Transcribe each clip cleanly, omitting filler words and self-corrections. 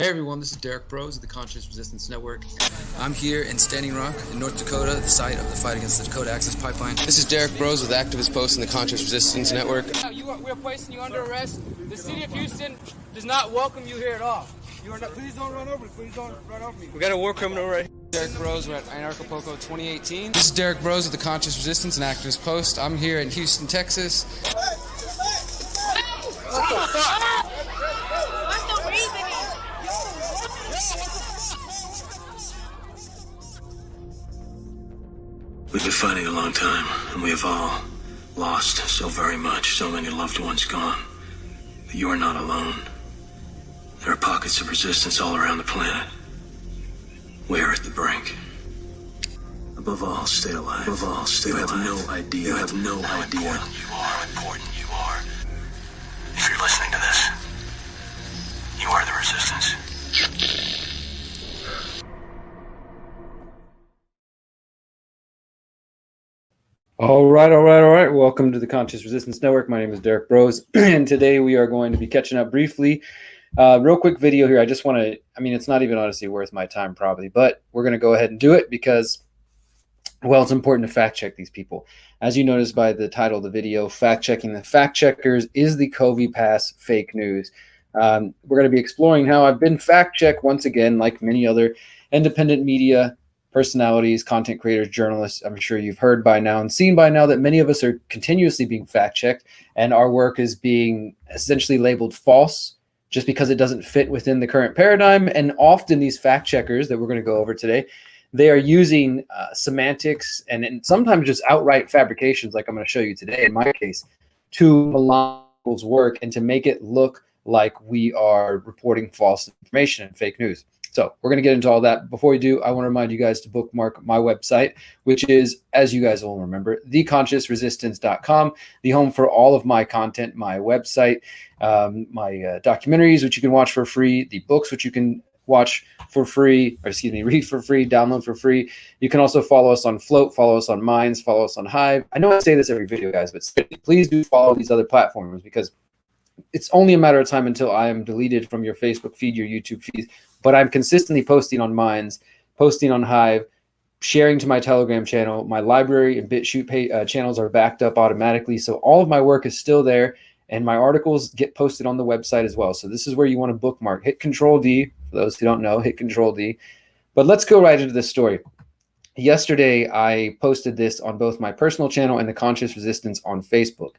Hey everyone, this is Derek Bros of the Conscious Resistance Network. I'm here in Standing Rock in North Dakota, the site of the fight against the Dakota Access Pipeline. This is Derek Bros with Activist Post in the Conscious Resistance Network. We are placing you under arrest. The city of Houston does not welcome you here at all. You are not. Please don't run over me. Please don't run over me. We got a war criminal right here. Derek Bros, we're at Anarchapulco 2018. This is Derek Bros with the Conscious Resistance and Activist Post. I'm here in Houston, Texas. What the fuck? What's the reasoning? We've been fighting a long time, and we have all lost so very much, so many loved ones gone. But you are not alone. There are pockets of resistance all around the planet. We are at the brink. Above all, stay alive. Above all, stay alive. You have no idea. You have no idea. How important you are. If you're listening to this, you are the resistance. All right. Welcome to the Conscious Resistance Network. My name is Derek Bros, and today we are going to be catching up briefly. Real quick video here. I just want to, it's not even honestly worth my time probably, but we're going to go ahead and do it because, well, it's important to fact check these people. As you notice by the title of the video, fact checking the fact checkers is the CoviPass fake news. We're going to be exploring how I've been fact checked once again, like many other independent media personalities, content creators, journalists. I'm sure you've heard by now and seen by now that many of us are continuously being fact checked, and our work is being essentially labeled false just because it doesn't fit within the current paradigm. And often these fact checkers that we're going to go over today, they are using semantics and sometimes just outright fabrications, like I'm going to show you today in my case, to malign people's work and to make it look like we are reporting false information and fake news. So we're going to get into all that. Before we do, I want to remind you guys to bookmark my website, which is, as you guys will remember, theconsciousresistance.com, the home for all of my content, my website, my documentaries, which you can watch for free, the books, which you can watch for free, read for free, download for free. You can also follow us on Float, follow us on Minds, follow us on Hive. I know I say this every video, guys, but please do follow these other platforms because it's only a matter of time until I am deleted from your Facebook feed, your YouTube feed. But I'm consistently posting on Minds, posting on Hive, sharing to my Telegram channel. My library and BitChute channels are backed up automatically. So all of my work is still there, and my articles get posted on the website as well. So this is where you want to bookmark. Hit Control D. For those who don't know, hit Control D. But let's go right into this story. Yesterday, I posted this on both my personal channel and the Conscious Resistance on Facebook.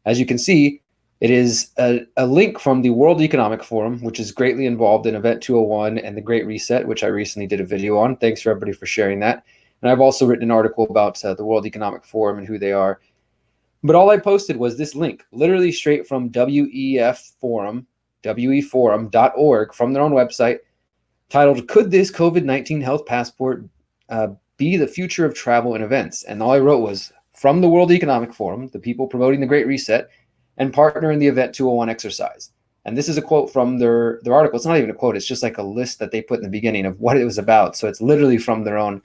As you can see, it is a link from the World Economic Forum, which is greatly involved in Event 201 and the Great Reset, which I recently did a video on. Thanks for everybody for sharing that. And I've also written an article about the World Economic Forum and who they are. But all I posted was this link, literally straight from weforum.org, from their own website, titled, "Could this COVID-19 health passport be the future of travel and events?" And all I wrote was, from the World Economic Forum, the people promoting the Great Reset, and partner in the Event 201 exercise. And this is a quote from their article. It's not even a quote. It's just like a list that they put in the beginning of what it was about. So it's literally from their own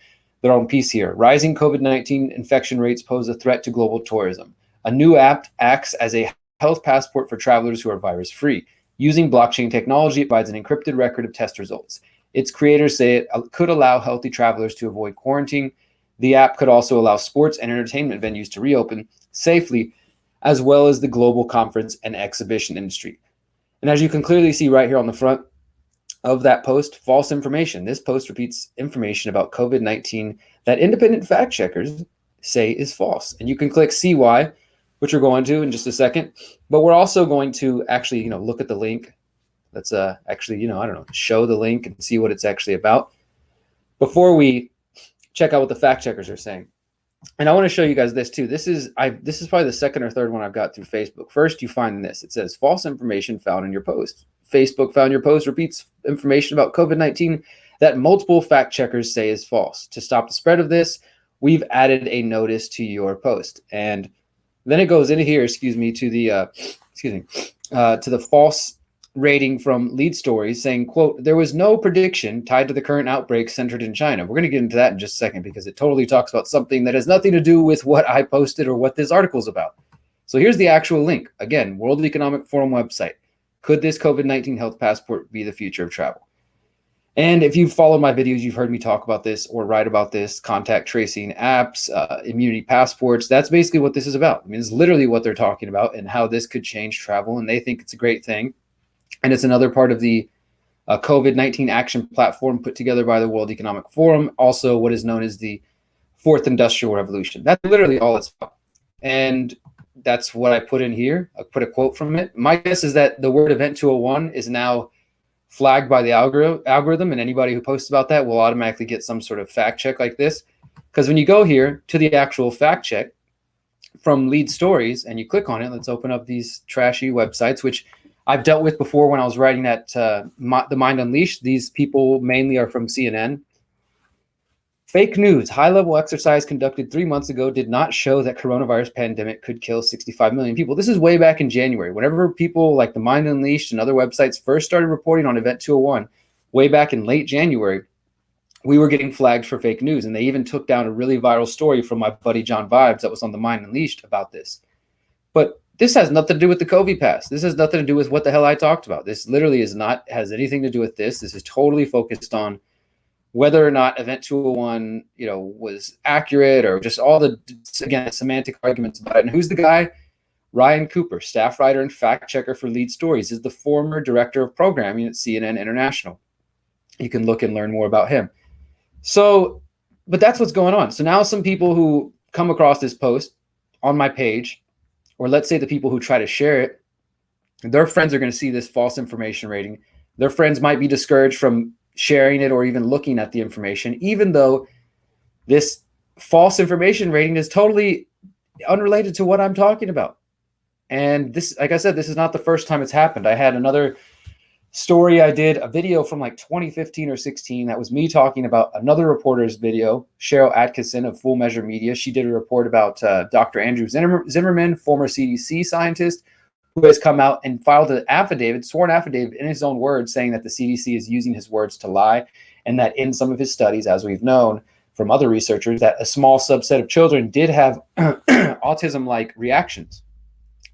piece here. Rising COVID-19 infection rates pose a threat to global tourism. A new app acts as a health passport for travelers who are virus-free. Using blockchain technology, it provides an encrypted record of test results. Its creators say it could allow healthy travelers to avoid quarantine. The app could also allow sports and entertainment venues to reopen safely, as well as the global conference and exhibition industry. And as you can clearly see right here on the front of that post, false information. This post repeats information about COVID-19 that independent fact checkers say is false. And you can click see why, which we're going to in just a second. But we're also going to actually, look at the link. Let's actually, show the link and see what it's actually about before we check out what the fact checkers are saying. And I want to show you guys this too. This is probably the second or third one I've got through Facebook. First, you find this. It says false information found in your post. Facebook found your post repeats information about COVID-19 that multiple fact checkers say is false. To stop the spread of this, we've added a notice to your post. And then it goes into here, to the false rating from Lead Stories saying, quote, "There was no prediction tied to the current outbreak centered in China." We're going to get into that in just a second because it totally talks about something that has nothing to do with what I posted or what this article is about. So here's the actual link. Again, World Economic Forum website. Could this COVID-19 health passport be the future of travel? And if you've followed my videos, you've heard me talk about this or write about this, contact tracing apps, immunity passports. That's basically what this is about. I mean, it's literally what they're talking about and how this could change travel. And they think it's a great thing. And it's another part of the COVID-19 action platform put together by the World Economic Forum, also what is known as the Fourth Industrial Revolution. That's literally all it's about. And that's what I put in here. I put a quote from it. My guess is that the word Event 201 is now flagged by the algorithm, and anybody who posts about that will automatically get some sort of fact check like this. Because when you go here to the actual fact check from Lead Stories and you click on it, let's open up these trashy websites, which I've dealt with before when I was writing that The Mind Unleashed. These people mainly are from CNN. Fake news. High-level exercise conducted 3 months ago did not show that coronavirus pandemic could kill 65 million people. This is way back in January. Whenever people like The Mind Unleashed and other websites first started reporting on Event 201, way back in late January, we were getting flagged for fake news. And they even took down a really viral story from my buddy John Vibes that was on The Mind Unleashed about this. But this has nothing to do with the CoviPass. This has nothing to do with what the hell I talked about. This literally has anything to do with this. This is totally focused on whether or not Event 201, was accurate, or just all the, again, semantic arguments about it. And who's the guy? Ryan Cooper, staff writer and fact checker for Lead Stories, is the former director of programming at CNN International. You can look and learn more about him. So, but that's what's going on. So now some people who come across this post on my page, or let's say the people who try to share it, their friends are going to see this false information rating. Their friends might be discouraged from sharing it or even looking at the information, even though this false information rating is totally unrelated to what I'm talking about. And this, like I said, this is not the first time it's happened. I had another story. I did a video from like 2015 or 16. That was me talking about another reporter's video, Cheryl Atkinson of Full Measure Media. She did a report about Dr. Andrew Zimmerman, former CDC scientist, who has come out and filed an affidavit, sworn affidavit in his own words, saying that the CDC is using his words to lie, and that in some of his studies, as we've known from other researchers, that a small subset of children did have autism-like reactions.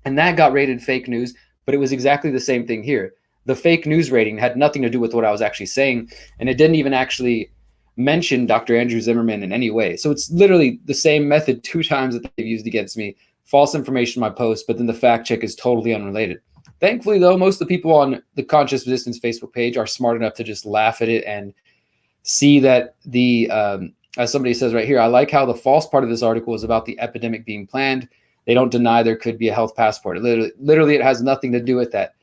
And that got rated fake news, but it was exactly the same thing here. The fake news rating had nothing to do with what I was actually saying, and it didn't even actually mention Dr. Andrew Zimmerman in any way. So it's literally the same method 2 times that they've used against me. False information in my post, but then the fact check is totally unrelated. Thankfully, though, most of the people on the Conscious Resistance Facebook page are smart enough to just laugh at it and see that the, as somebody says right here, I like how the false part of this article is about the epidemic being planned. They don't deny there could be a health passport. Literally, it has nothing to do with that.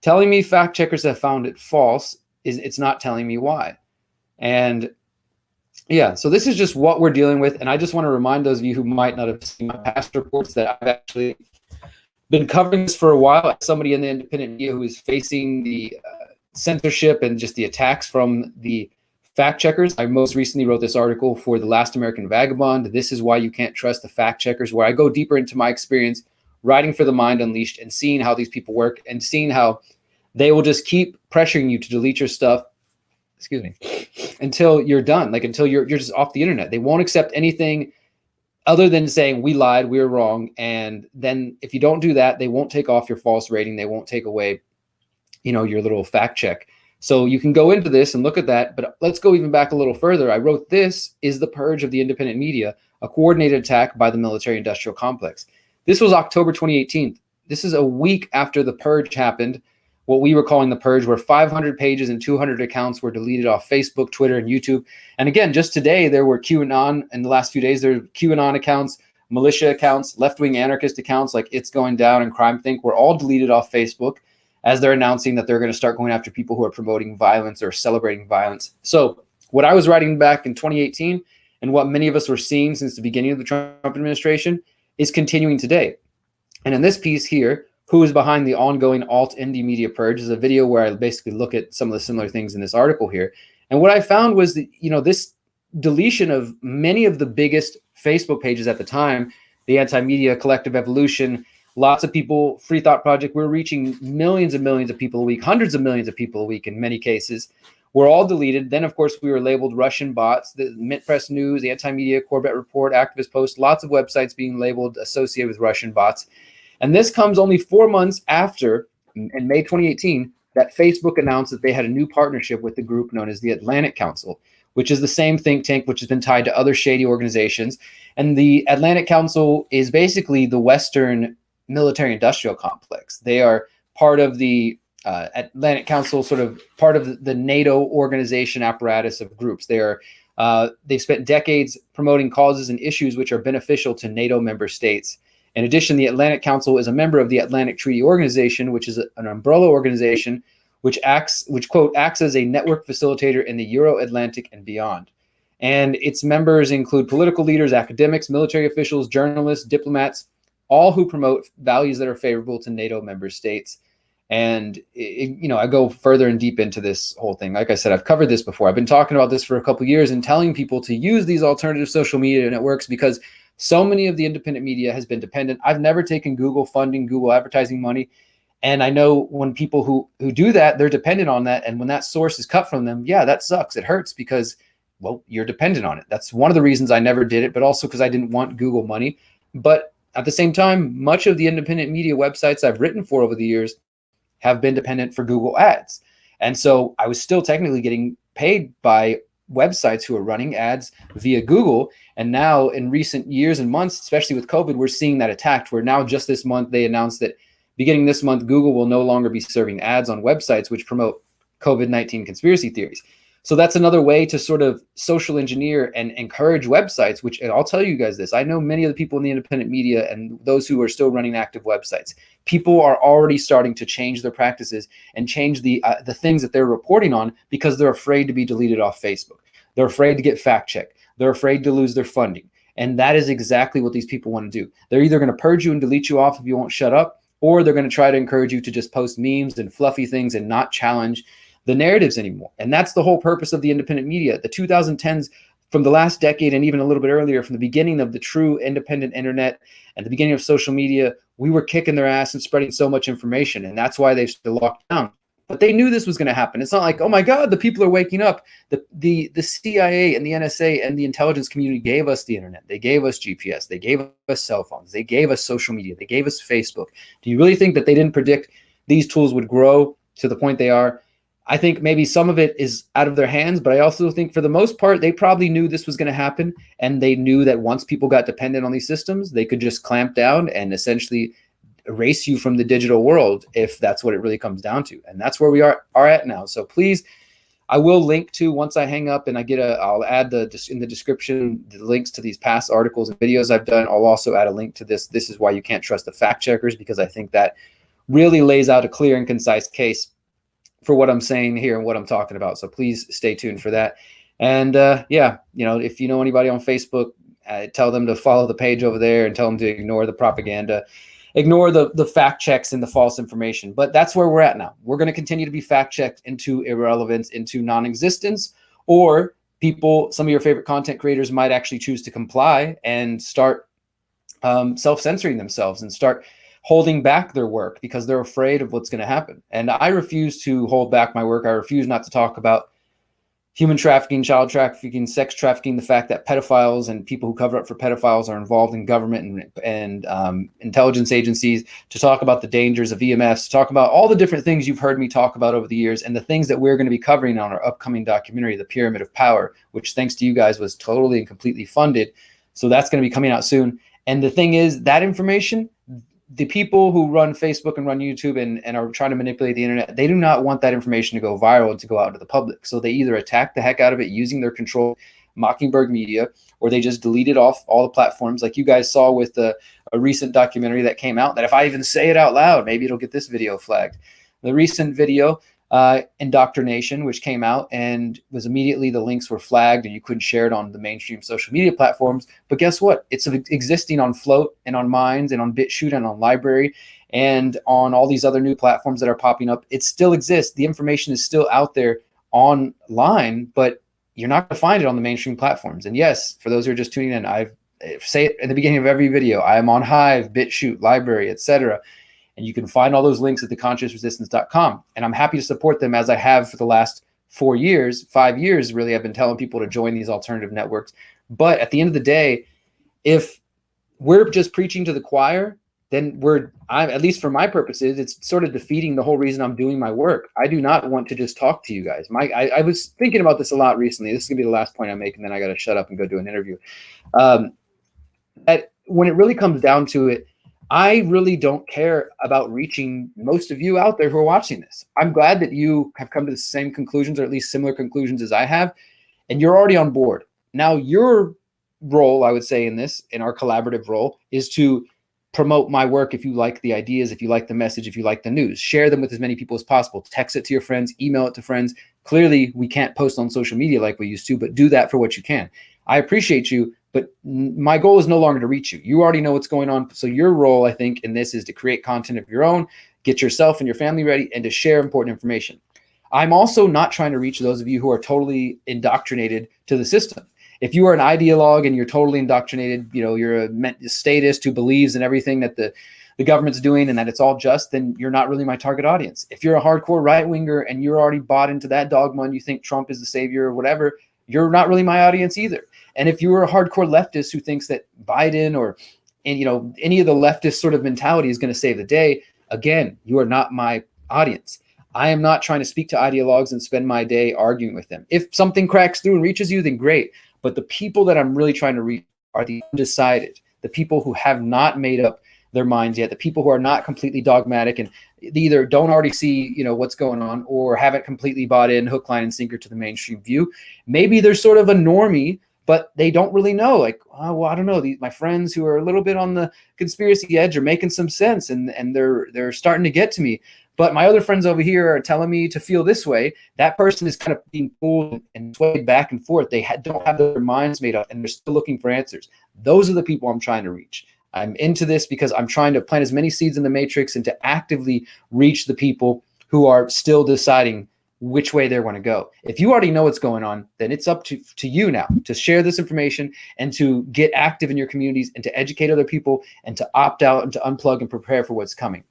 Telling me fact checkers have found it false it's not telling me why. And yeah, so this is just what we're dealing with. And I just want to remind those of you who might not have seen my past reports that I've actually been covering this for a while as somebody in the independent media who is facing the censorship and just the attacks from the fact checkers. I most recently wrote this article for The Last American Vagabond. This is why you can't trust the fact checkers, where I go deeper into my experience writing for The Mind Unleashed and seeing how these people work and seeing how they will just keep pressuring you to delete your stuff, until you're done, like until you're just off the internet. They won't accept anything other than saying we lied, we were wrong. And then if you don't do that, they won't take off your false rating. They won't take away, your little fact check. So you can go into this and look at that, but let's go even back a little further. I wrote, this is the purge of the independent media, a coordinated attack by the military industrial complex. This was October 2018. This is a week after the purge happened. What we were calling the purge, where 500 pages and 200 accounts were deleted off Facebook, Twitter, and YouTube. And again, just today, there were QAnon, in the last few days, there were QAnon accounts, militia accounts, left-wing anarchist accounts like It's Going Down and Crime Think were all deleted off Facebook as they're announcing that they're going to start going after people who are promoting violence or celebrating violence. So what I was writing back in 2018 and what many of us were seeing since the beginning of the Trump administration is continuing today. And in this piece here, who is behind the ongoing alt-indie media purge, is a video where I basically look at some of the similar things in this article here. And what I found was that, this deletion of many of the biggest Facebook pages at the time, the Anti-Media, Collective Evolution, lots of people, Free Thought Project, we're reaching millions and millions of people a week, hundreds of millions of people a week in many cases, were all deleted. Then, of course, we were labeled Russian bots, the Mint Press News, the Anti-Media, Corbett Report, Activist Post, lots of websites being labeled associated with Russian bots. And this comes only 4 months after, in May 2018, that Facebook announced that they had a new partnership with the group known as the Atlantic Council, which is the same think tank which has been tied to other shady organizations. And the Atlantic Council is basically the Western military-industrial complex. They are part of the Atlantic Council, sort of part of the NATO organization apparatus of groups. They've spent decades promoting causes and issues which are beneficial to NATO member states. In addition, the Atlantic Council is a member of the Atlantic Treaty Organization, which is an umbrella organization which quote, acts as a network facilitator in the Euro-Atlantic and beyond. And its members include political leaders, academics, military officials, journalists, diplomats, all who promote values that are favorable to NATO member states. And, I go further and deep into this whole thing. Like I said, I've covered this before. I've been talking about this for a couple of years and telling people to use these alternative social media networks because so many of the independent media has been dependent. I've never taken Google funding, Google advertising money. And I know when people who do that, they're dependent on that. And when that source is cut from them, yeah, that sucks. It hurts because, well, you're dependent on it. That's one of the reasons I never did it, but also because I didn't want Google money. But at the same time, much of the independent media websites I've written for over the years have been dependent for Google ads. And so I was still technically getting paid by websites who are running ads via Google. And now in recent years and months, especially with COVID, we're seeing that attacked, where now just this month, they announced that beginning this month, Google will no longer be serving ads on websites which promote COVID-19 conspiracy theories. So that's another way to sort of social engineer and encourage websites, which, and I'll tell you guys this, I know many of the people in the independent media and those who are still running active websites, people are already starting to change their practices and change the things that they're reporting on because they're afraid to be deleted off Facebook. They're afraid to get fact checked. They're afraid to lose their funding. And that is exactly what these people want to do. They're either going to purge you and delete you off if you won't shut up, or they're going to try to encourage you to just post memes and fluffy things and not challenge the narratives anymore. And that's the whole purpose of the independent media. The 2010s, from the last decade and even a little bit earlier, from the beginning of the true independent internet and the beginning of social media, we were kicking their ass and spreading so much information. And that's why they've still locked down. But they knew this was going to happen. It's not like, oh my God, the people are waking up. The CIA and the NSA and the intelligence community gave us the internet. They gave us GPS. They gave us cell phones. They gave us social media. They gave us Facebook. Do you really think that they didn't predict these tools would grow to the point they are? I think maybe some of it is out of their hands, but I also think for the most part, they probably knew this was going to happen. And they knew that once people got dependent on these systems, they could just clamp down and essentially erase you from the digital world if that's what it really comes down to. And that's where we are at now. So please, I will link to, once I hang up and I'll add in the description, the links to these past articles and videos I've done. I'll also add a link to this. This is why you can't trust the fact checkers, because I think that really lays out a clear and concise case for what I'm saying here and what I'm talking about. So please stay tuned for that. And yeah, if you know anybody on Facebook, tell them to follow the page over there and tell them to ignore the propaganda, ignore the fact checks and the false information. But that's where we're at now. We're going to continue to be fact checked into irrelevance, into non-existence, or some of your favorite content creators might actually choose to comply and start self-censoring themselves and start holding back their work because they're afraid of what's going to happen. And I refuse to hold back my work. I refuse not to talk about human trafficking, child trafficking, sex trafficking, the fact that pedophiles and people who cover up for pedophiles are involved in government and intelligence agencies, to talk about the dangers of EMFs, to talk about all the different things you've heard me talk about over the years, and the things that we're going to be covering on our upcoming documentary, The Pyramid of Power, which thanks to you guys was totally and completely funded. So that's going to be coming out soon. And the thing is, that information, the people who run Facebook and run YouTube and are trying to manipulate the internet, they do not want that information to go viral and to go out to the public. So they either attack the heck out of it using their control, Mockingbird Media, or they just delete it off all the platforms, like you guys saw with a recent documentary that came out, that if I even say it out loud, maybe it'll get this video flagged. The recent video, Indoctrination, which came out and was immediately, the links were flagged and you couldn't share it on the mainstream social media platforms. But guess what? It's existing on Float and on Minds and on BitChute and on Library and on all these other new platforms that are popping up. It still exists. The information is still out there online, but you're not going to find it on the mainstream platforms. And yes, for those who are just tuning in, I say it at the beginning of every video, I am on Hive, BitChute, Library, etc. And you can find all those links at theconsciousresistance.com. And I'm happy to support them, as I have for the last 5 years, really. I've been telling people to join these alternative networks. But at the end of the day, if we're just preaching to the choir, then at least for my purposes, it's sort of defeating the whole reason I'm doing my work. I do not want to just talk to you guys. I was thinking about this a lot recently. This is gonna be the last point I make, and then I got to shut up and go do an interview. That when it really comes down to it, I really don't care about reaching most of you out there who are watching this. I'm glad that you have come to the same conclusions, or at least similar conclusions as I have, and you're already on board. Now, your role, I would say, in our collaborative role, is to promote my work. If you like the ideas, if you like the message, if you like the news, share them with as many people as possible. Text it to your friends, email it to friends. Clearly, we can't post on social media like we used to, but do that for what you can. I appreciate you, but my goal is no longer to reach you. You already know what's going on. So your role, I think, in this is to create content of your own, get yourself and your family ready, and to share important information. I'm also not trying to reach those of you who are totally indoctrinated to the system. If you are an ideologue and you're totally indoctrinated, you're a statist who believes in everything that the government's doing and that it's all just, then you're not really my target audience. If you're a hardcore right-winger and you're already bought into that dogma and you think Trump is the savior or whatever, you're not really my audience either. And if you are a hardcore leftist who thinks that Biden or any of the leftist sort of mentality is going to save the day, again, you are not my audience. I am not trying to speak to ideologues and spend my day arguing with them. If something cracks through and reaches you, then great. But the people that I'm really trying to reach are the undecided, the people who have not made up their minds yet, the people who are not completely dogmatic and either don't already see, what's going on, or haven't completely bought in hook, line, and sinker to the mainstream view. Maybe they're sort of a normie, but they don't really know. Like, oh, well, I don't know. My friends who are a little bit on the conspiracy edge are making some sense, and they're starting to get to me. But my other friends over here are telling me to feel this way. That person is kind of being pulled and swayed back and forth. They don't have their minds made up, and they're still looking for answers. Those are the people I'm trying to reach. I'm into this because I'm trying to plant as many seeds in the matrix and to actively reach the people who are still deciding which way they want to go. If you already know what's going on, then it's up to you now to share this information and to get active in your communities and to educate other people and to opt out and to unplug and prepare for what's coming.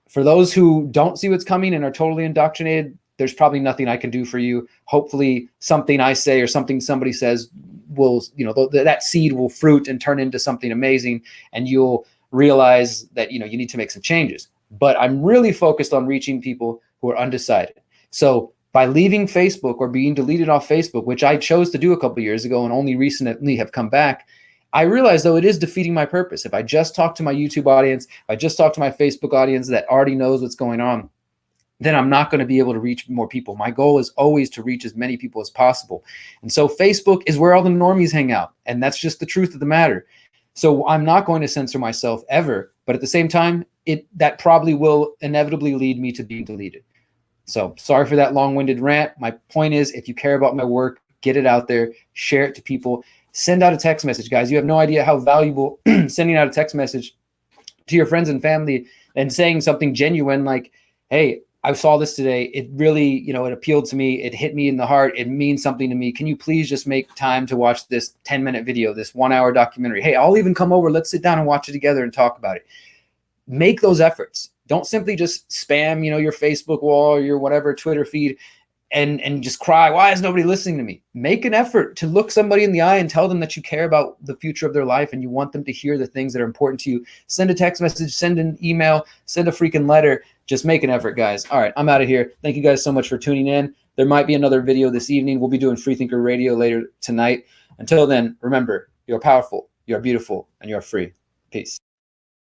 For those who don't see what's coming and are totally indoctrinated, there's probably nothing I can do for you. Hopefully something I say or something somebody says will, that seed will fruit and turn into something amazing, and you'll realize that, you need to make some changes. But I'm really focused on reaching people who are undecided. So by leaving Facebook or being deleted off Facebook, which I chose to do a couple of years ago and only recently have come back, I realize, though, it is defeating my purpose. If I just talk to my YouTube audience, if I just talk to my Facebook audience that already knows what's going on, then I'm not going to be able to reach more people. My goal is always to reach as many people as possible. And so Facebook is where all the normies hang out. And that's just the truth of the matter. So I'm not going to censor myself ever. But at the same time, that probably will inevitably lead me to being deleted. So sorry for that long-winded rant. My point is, if you care about my work, get it out there, share it to people. Send out a text message, guys. You have no idea how valuable sending out a text message to your friends and family and saying something genuine like, hey, I saw this today. It really, it appealed to me. It hit me in the heart. It means something to me. Can you please just make time to watch this 10-minute video, this 1-hour documentary? Hey, I'll even come over. Let's sit down and watch it together and talk about it. Make those efforts. Don't simply just spam, your Facebook wall or your whatever Twitter feed and just cry, why is nobody listening to me? Make an effort to look somebody in the eye and tell them that you care about the future of their life and you want them to hear the things that are important to you. Send a text message, send an email, send a freaking letter. Just make an effort, guys. All right, I'm out of here. Thank you guys so much for tuning in. There might be another video this evening. We'll be doing Freethinker Radio later tonight. Until then, remember, you're powerful, you're beautiful, and you're free. Peace.